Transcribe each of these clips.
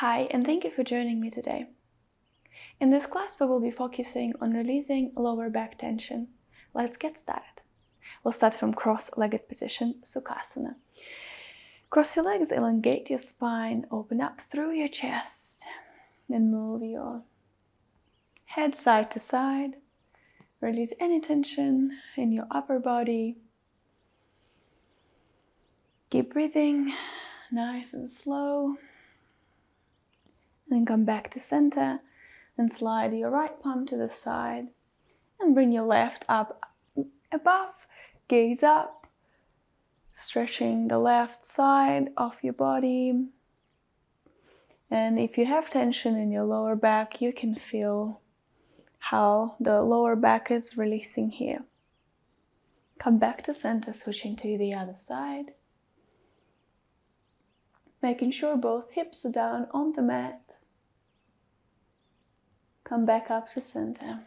Hi, and thank you for joining me today. In this class, we will be focusing on releasing lower back tension. Let's get started. We'll start from cross-legged position, Sukhasana. Cross your legs, elongate your spine, open up through your chest, and move your head side to side. Release any tension in your upper body. Keep breathing nice and slow. Then come back to center and slide your right palm to the side and bring your left up above, gaze up, stretching the left side of your body. And if you have tension in your lower back, you can feel how the lower back is releasing here. Come back to center, switching to the other side. Making sure both hips are down on the mat. Come back up to center.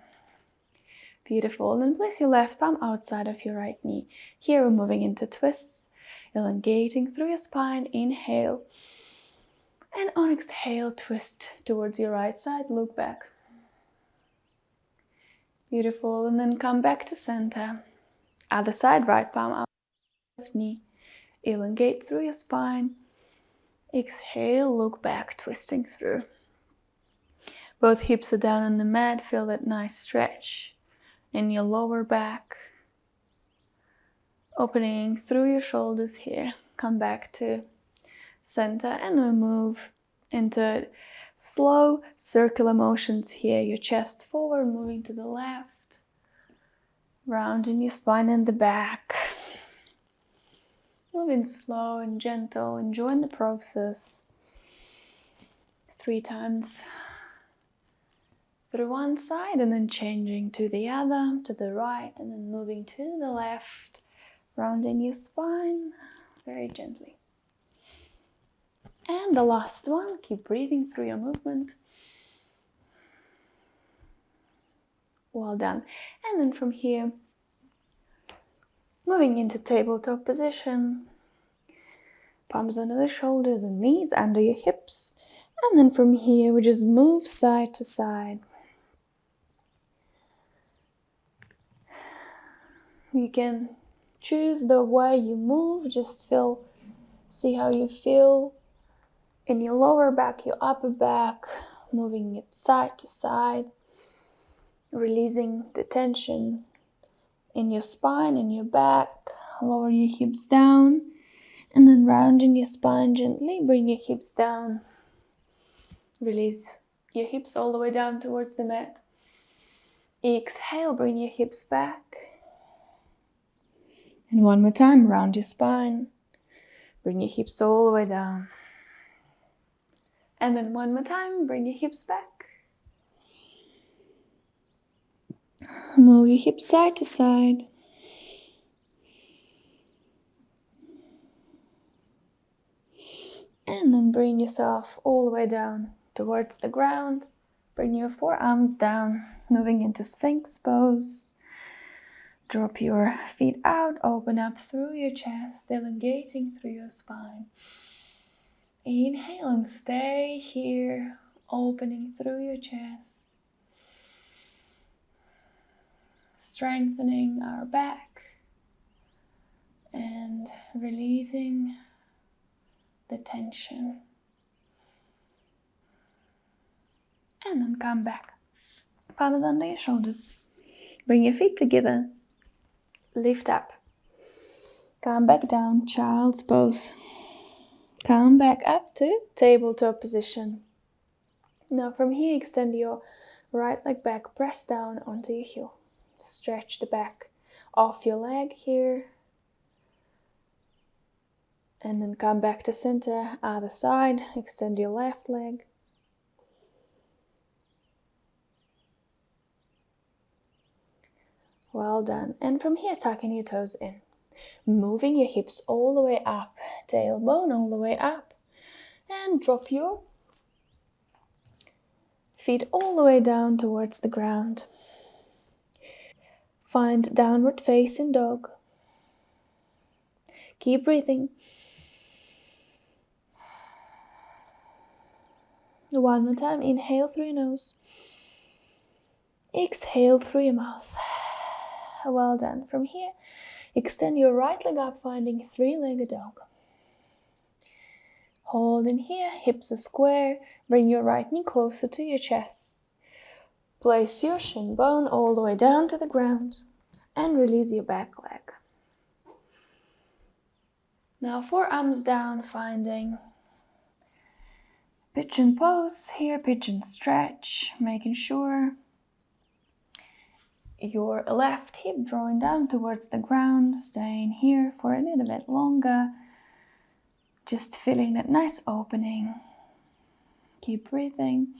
Beautiful. Then place your left palm outside of your right knee. Here we're moving into twists, elongating through your spine. Inhale. And on exhale, twist towards your right side. Look back. Beautiful. And then come back to center. Other side, right palm out, left knee. Elongate through your spine. Exhale, look back, twisting through. Both hips are down on the mat. Feel that nice stretch in your lower back. Opening through your shoulders here. Come back to center and we move into slow circular motions here. Your chest forward, moving to the left. Rounding your spine and the back. Moving slow and gentle, enjoying the process. 3 times through one side and then changing to the other, to the right, and then moving to the left, rounding your spine very gently. And the last one, keep breathing through your movement. Well done. And then from here, moving into tabletop position, palms under the shoulders and knees under your hips. And then from here, we just move side to side. You can choose the way you move, just see how you feel in your lower back, your upper back, moving it side to side, releasing the tension in your spine, in your back, lower your hips down, and then rounding your spine gently, bring your hips down, release your hips all the way down towards the mat. Exhale, bring your hips back. And one more time, round your spine. Bring your hips all the way down. And then one more time, bring your hips back. Move your hips side to side. And then bring yourself all the way down towards the ground. Bring your forearms down, moving into Sphinx pose. Drop your feet out, open up through your chest, elongating through your spine. Inhale and stay here, opening through your chest. Strengthening our back and releasing the tension. And then come back. Palms under your shoulders. Bring your feet together. Lift up. Come back down, child's pose. Come back up to tabletop position. Now from here, extend your right leg back, press down onto your heel. Stretch the back off your leg here. And then come back to center, other side, extend your left leg. Well done. And from here, tucking your toes in. Moving your hips all the way up, tailbone all the way up. And drop your feet all the way down towards the ground. Find downward facing dog. Keep breathing. One more time. Inhale through your nose. Exhale through your mouth. Well done. From here, extend your right leg up, finding three-legged dog. Hold in here, hips are square. Bring your right knee closer to your chest. Place your shin bone all the way down to the ground and release your back leg. Now forearms down, finding pigeon pose here, pigeon stretch, making sure your left hip drawing down towards the ground, staying here for a little bit longer, just feeling that nice opening. Keep breathing.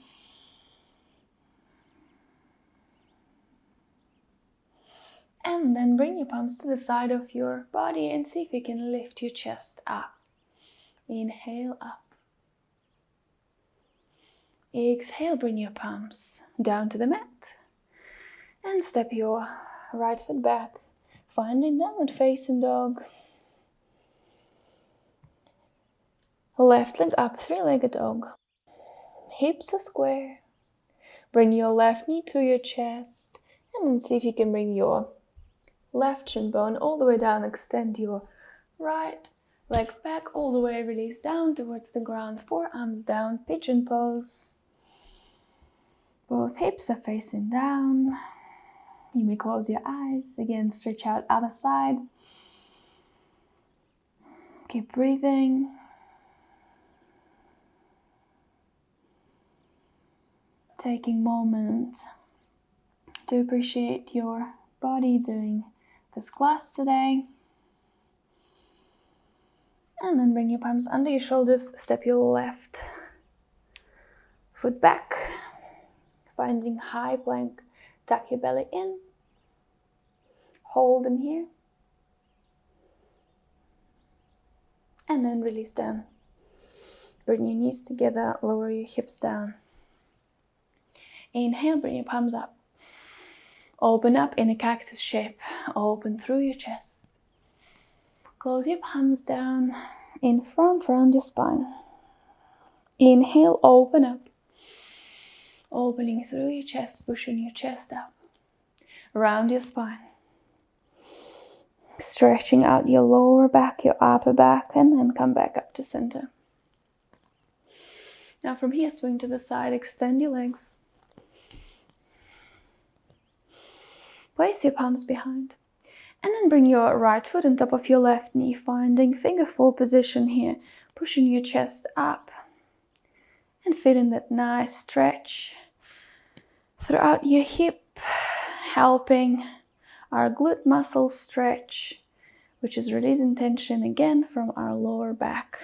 And then bring your palms to the side of your body and see if you can lift your chest up. Inhale up. Exhale, bring your palms down to the mat. And step your right foot back, finding downward facing dog. Left leg up, three-legged dog. Hips are square. Bring your left knee to your chest. And then see if you can bring your left shin bone all the way down. Extend your right leg back all the way. Release down towards the ground. Forearms down, pigeon pose. Both hips are facing down. You may close your eyes. Again, stretch out other side. Keep breathing. Taking a moment to appreciate your body doing this class today. And then bring your palms under your shoulders. Step your left foot back. Finding high plank. Tuck your belly in. Hold in here. And then release down. Bring your knees together. Lower your hips down. Inhale, bring your palms up. Open up in a cactus shape. Open through your chest. Close your palms down in front, round your spine. Inhale, open up. Opening through your chest, pushing your chest up. Round your spine. Stretching out your lower back, your upper back, and then come back up to center. Now from here, swing to the side, extend your legs. Place your palms behind. And then bring your right foot on top of your left knee, finding figure four position here, pushing your chest up and feeling that nice stretch throughout your hip, helping our glute muscles stretch, which is releasing tension again from our lower back.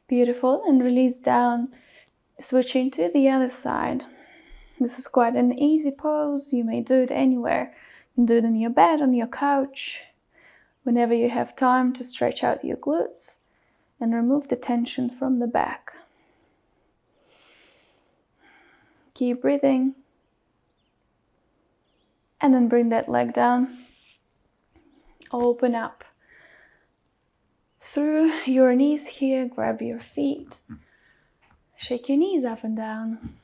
Beautiful, and release down, switching to the other side. This is quite an easy pose. You may do it anywhere. You can do it in your bed, on your couch, whenever you have time to stretch out your glutes and remove the tension from the back. Keep breathing. And then bring that leg down. Open up through your knees here. Grab your feet. Shake your knees up and down.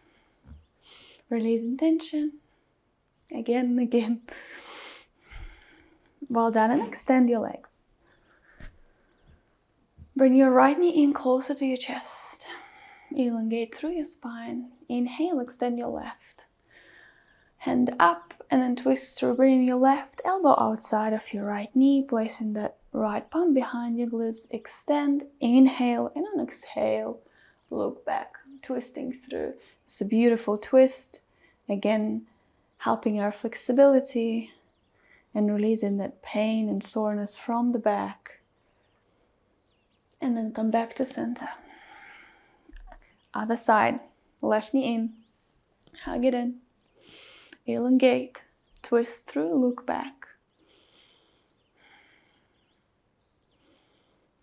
Releasing tension. Again and again. Well done, and extend your legs. Bring your right knee in closer to your chest. Elongate through your spine. Inhale, extend your left. Hand up and then twist through, bringing your left elbow outside of your right knee, placing that right palm behind your glutes. Extend, inhale, and on exhale, look back, twisting through. It's a beautiful twist. Again, helping our flexibility and releasing that pain and soreness from the back. And then come back to center. Other side, left knee in, hug it in, elongate, twist through, look back.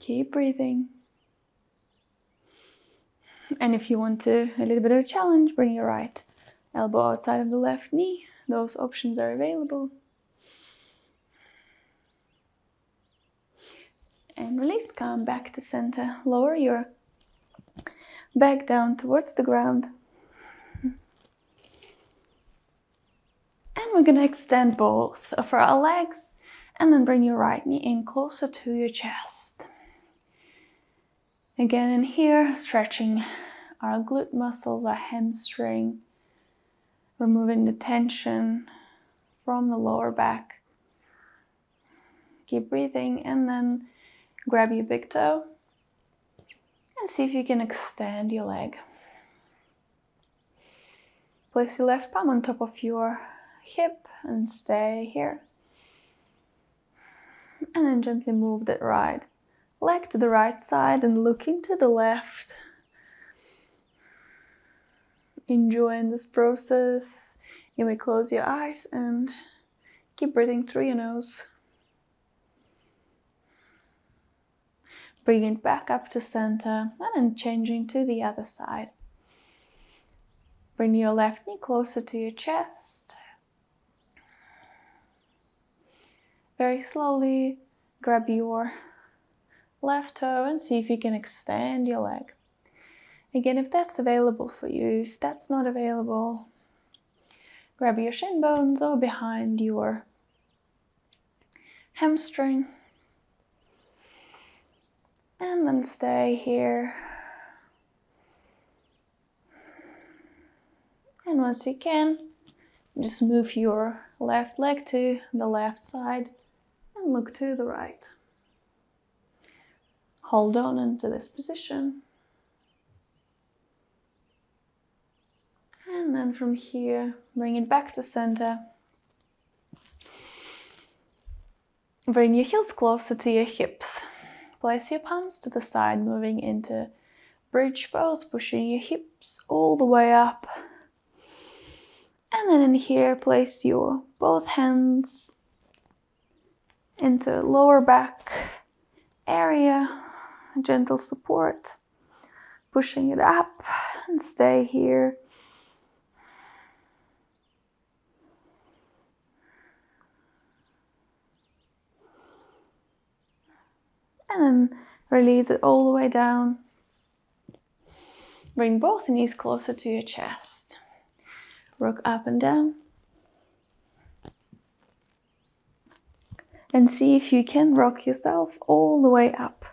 Keep breathing. And if you want a little bit of a challenge, bring your right elbow outside of the left knee. Those options are available. And release, come back to center. Lower your back down towards the ground. And we're gonna extend both of our legs and then bring your right knee in closer to your chest. Again in here, stretching our glute muscles, our hamstring, removing the tension from the lower back. Keep breathing and then grab your big toe and see if you can extend your leg. Place your left palm on top of your hip and stay here. And then gently move that right leg to the right side and look into the left. Enjoying this process. You may close your eyes and keep breathing through your nose. Bring it back up to center and then changing to the other side. Bring your left knee closer to your chest. Very slowly grab your left toe and see if you can extend your leg. Again, if that's available for you, if that's not available, grab your shin bones or behind your hamstring. And then stay here. And once you can, just move your left leg to the left side and look to the right. Hold on into this position. And then from here, bring it back to center. Bring your heels closer to your hips. Place your palms to the side, moving into bridge pose, pushing your hips all the way up. And then in here, place your both hands into lower back area, gentle support, pushing it up and stay here. And then release it all the way down. Bring both knees closer to your chest. Rock up and down. And see if you can rock yourself all the way up.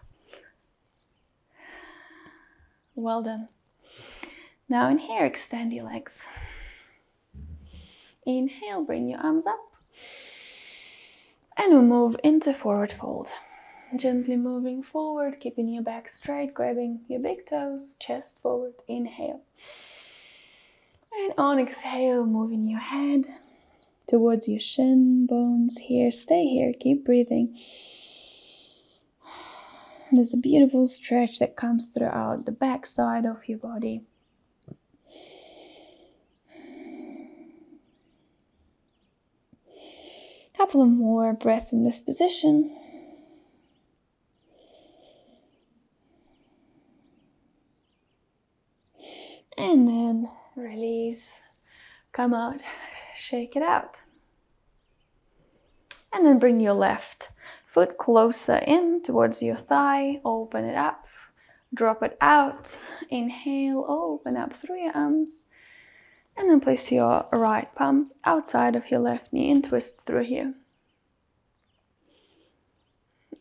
Well done. Now in here, extend your legs. Inhale, bring your arms up. And we'll move into forward fold. Gently moving forward, keeping your back straight, grabbing your big toes, chest forward, inhale. And on exhale, moving your head towards your shin bones here. Stay here, keep breathing. There's a beautiful stretch that comes throughout the back side of your body. Couple of more breaths in this position. And then release, come out, shake it out. And then bring your left foot closer in towards your thigh, open it up, drop it out, inhale, open up through your arms, and then place your right palm outside of your left knee and twist through here.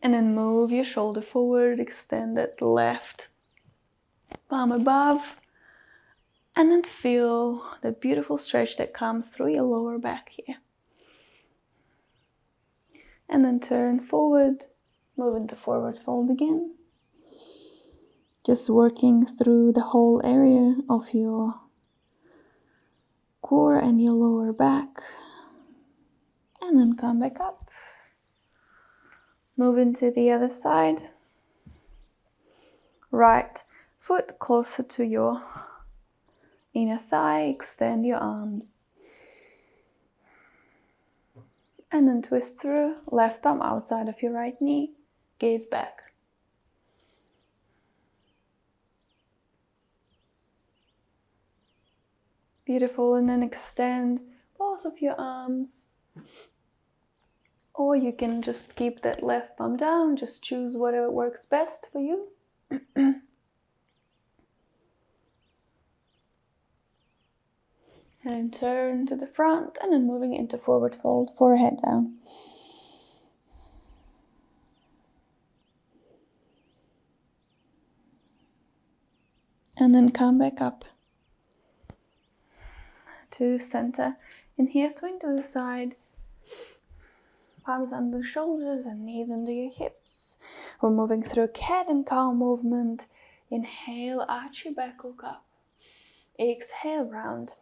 And then move your shoulder forward, extend that left palm above, and then feel the beautiful stretch that comes through your lower back here. And then turn forward, move into forward fold again. Just working through the whole area of your core and your lower back. And then come back up. Move into the other side. Right foot closer to your inner thigh, extend your arms. And then twist through, left palm outside of your right knee, gaze back. Beautiful, and then extend both of your arms. Or you can just keep that left palm down, just choose whatever works best for you. And turn to the front, and then moving into forward fold, forehead down. And then come back up to center. And here, swing to the side. Palms under the shoulders and knees under your hips. We're moving through cat and cow movement. Inhale, arch your back, look up. Exhale, round.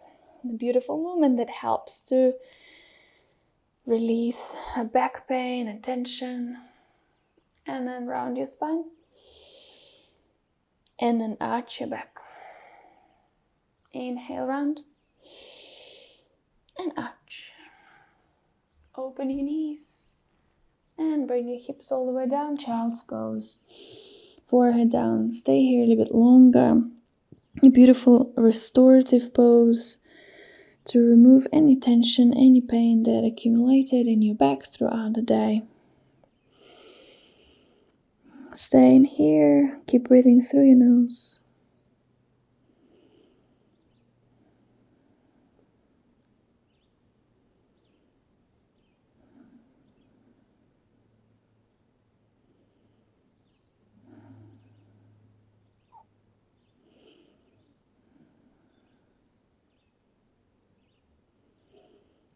A beautiful movement that helps to release back pain and tension. And then round your spine. And then arch your back. Inhale, round. And arch. Open your knees. And bring your hips all the way down, child's pose. Forehead down. Stay here a little bit longer. A beautiful restorative pose to remove any tension, any pain that accumulated in your back throughout the day. Stay in here. Keep breathing through your nose.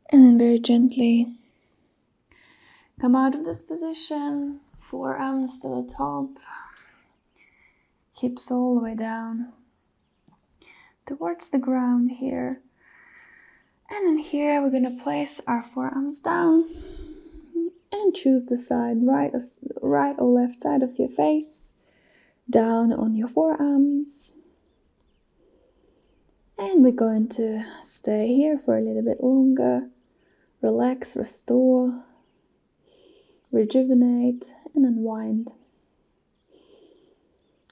And then very gently come out of this position, forearms to the top, hips all the way down towards the ground here. And then here we're going to place our forearms down and choose the side, right or left side of your face, down on your forearms. And we're going to stay here for a little bit longer. Relax, restore, rejuvenate, and unwind.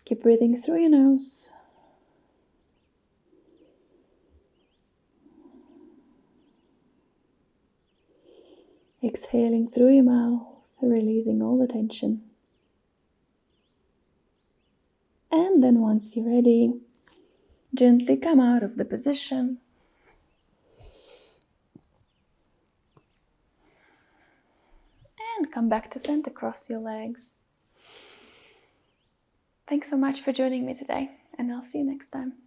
Keep breathing through your nose. Exhaling through your mouth, releasing all the tension. And then once you're ready, gently come out of the position. And come back to center, cross your legs. Thanks so much for joining me today, and I'll see you next time.